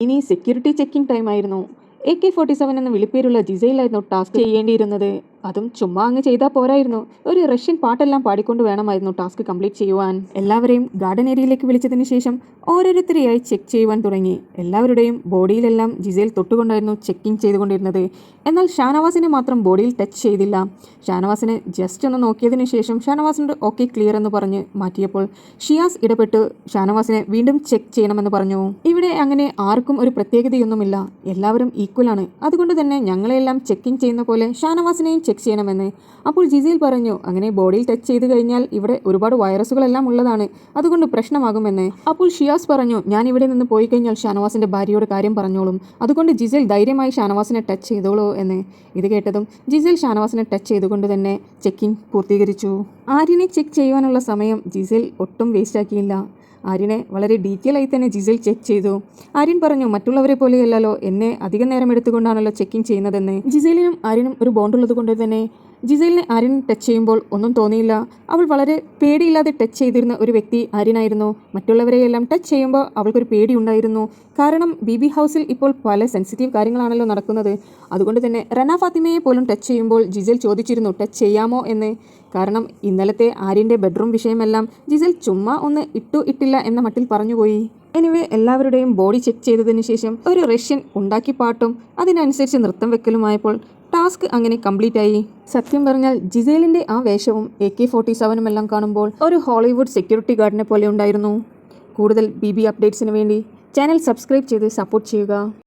ഇനി security checking time ആയിരുന്നു. AK-47 എന്ന വിളിപ്പേരുള്ള ജിസയിലായിരുന്നു ടാസ്ക് ചെയ്യേണ്ടിയിരുന്നത്. അതും ചുമ്മാ അങ്ങ് ചെയ്താൽ പോരായിരുന്നു. ഒരു റഷ്യൻ പാട്ടെല്ലാം പാടിക്കൊണ്ട് വേണമായിരുന്നു ടാസ്ക് കംപ്ലീറ്റ് ചെയ്യുവാൻ. എല്ലാവരെയും ഗാർഡൻ ഏരിയയിലേക്ക് വിളിച്ചതിന് ശേഷം ഓരോരുത്തരെയായി ചെക്ക് ചെയ്യുവാൻ തുടങ്ങി. എല്ലാവരുടെയും ബോഡിയിലെല്ലാം ജിസയിൽ തൊട്ടുകൊണ്ടായിരുന്നു ചെക്കിംഗ് ചെയ്തുകൊണ്ടിരുന്നത്. എന്നാൽ ഷാനവാസിനെ മാത്രം ബോഡിയിൽ ടച്ച് ചെയ്തില്ല. ഷാനവാസിനെ ജസ്റ്റ് ഒന്ന് നോക്കിയതിനു ശേഷം ഷാനവാസിനോട് ഓക്കെ ക്ലിയർ എന്ന് പറഞ്ഞ് മാറ്റിയപ്പോൾ ഷിയാസ് ഇടപെട്ട് ഷാനവാസിനെ വീണ്ടും ചെക്ക് ചെയ്യണമെന്ന് പറഞ്ഞു. ഇവിടെ അങ്ങനെ ആർക്കും ഒരു പ്രത്യേകതയൊന്നുമില്ല, എല്ലാവരും ഈക്വലാണ്. അതുകൊണ്ട് തന്നെ ഞങ്ങളെല്ലാം ചെക്കിംഗ് ചെയ്യുന്ന പോലെ ഷാനവാസിനെയും ചെക്ക് ചെയ്യണമെന്ന്. അപ്പോൾ ജിസയിൽ പറഞ്ഞു, അങ്ങനെ ബോഡിയിൽ ടച്ച് ചെയ്ത് കഴിഞ്ഞാൽ ഇവിടെ ഒരുപാട് വൈറസുകളെല്ലാം ഉള്ളതാണ്, അതുകൊണ്ട് പ്രശ്നമാകുമെന്ന്. അപ്പോൾ ഷിയാസ് പറഞ്ഞു, ഞാൻ ഇവിടെ നിന്ന് പോയി കഴിഞ്ഞാൽ ഷാനവാസിന്റെ ഭാര്യയോട് കാര്യം പറഞ്ഞോളും, അതുകൊണ്ട് ജിസയിൽ ധൈര്യമായി ഷാനവാസിനെ ടച്ച് ചെയ്തോളൂ എന്ന്. ഇത് കേട്ടതും ജിസയിൽ ഷാനവാസിനെ ടച്ച് ചെയ്തുകൊണ്ട് തന്നെ ചെക്കിംഗ് പൂർത്തീകരിച്ചു. ആര്യനെ ചെക്ക് ചെയ്യുവാനുള്ള സമയം ജിസയിൽ ഒട്ടും വേസ്റ്റ് ആക്കിയില്ല. ആര്യനെ വളരെ ഡീറ്റെയിൽ ആയി തന്നെ ജിസയിൽ ചെക്ക് ചെയ്തു. ആര്യൻ പറഞ്ഞു, മറ്റുള്ളവരെ പോലെയല്ലല്ലോ, എന്നെ അധികം നേരം എടുത്തുകൊണ്ടാണല്ലോ ചെക്കിംഗ് ചെയ്യുന്നതെന്ന്. ജിസയിലിനും ആര്യനും ഒരു ബോണ്ടുള്ളത് കൊണ്ട് തന്നെ ജിസയിലിനെ ആര്യൻ ടച്ച് ചെയ്യുമ്പോൾ ഒന്നും തോന്നിയില്ല. അവൾ വളരെ പേടിയില്ലാതെ ടച്ച് ചെയ്തിരുന്ന ഒരു വ്യക്തി ആര്യനായിരുന്നു. മറ്റുള്ളവരെയെല്ലാം ടച്ച് ചെയ്യുമ്പോൾ അവൾക്കൊരു പേടിയുണ്ടായിരുന്നു. കാരണം ബിബി ഹൗസിൽ ഇപ്പോൾ പല സെൻസിറ്റീവ് കാര്യങ്ങളാണല്ലോ നടക്കുന്നത്. അതുകൊണ്ട് തന്നെ റന ഫാത്തിമയെ പോലും ടച്ച് ചെയ്യുമ്പോൾ ജിസയിൽ ചോദിച്ചിരുന്നു ടച്ച് ചെയ്യാമോ എന്ന്. കാരണം ഇന്നലത്തെ ആര്യൻ്റെ ബെഡ്റൂം വിഷയമെല്ലാം ജിസയിൽ ചുമ്മാ ഒന്ന് ഇട്ടില്ല എന്ന മട്ടിൽ പറഞ്ഞുപോയി. എനിവേ, എല്ലാവരുടെയും ബോഡി ചെക്ക് ചെയ്തതിന് ശേഷം ഒരു റഷ്യൻ ഉണ്ടാക്കി പാട്ടും അതിനനുസരിച്ച് നൃത്തം വെക്കലുമായപ്പോൾ ടാസ്ക് അങ്ങനെ കംപ്ലീറ്റ് ആയി. സത്യം പറഞ്ഞാൽ ജിസേലിൻ്റെ ആ വേഷവും AK-47 എല്ലാം കാണുമ്പോൾ ഒരു ഹോളിവുഡ് സെക്യൂരിറ്റി ഗാർഡിനെ പോലെ ഉണ്ടായിരുന്നു. കൂടുതൽ BB അപ്ഡേറ്റ്സിന് വേണ്ടി ചാനൽ സബ്സ്ക്രൈബ് ചെയ്ത് സപ്പോർട്ട് ചെയ്യുക.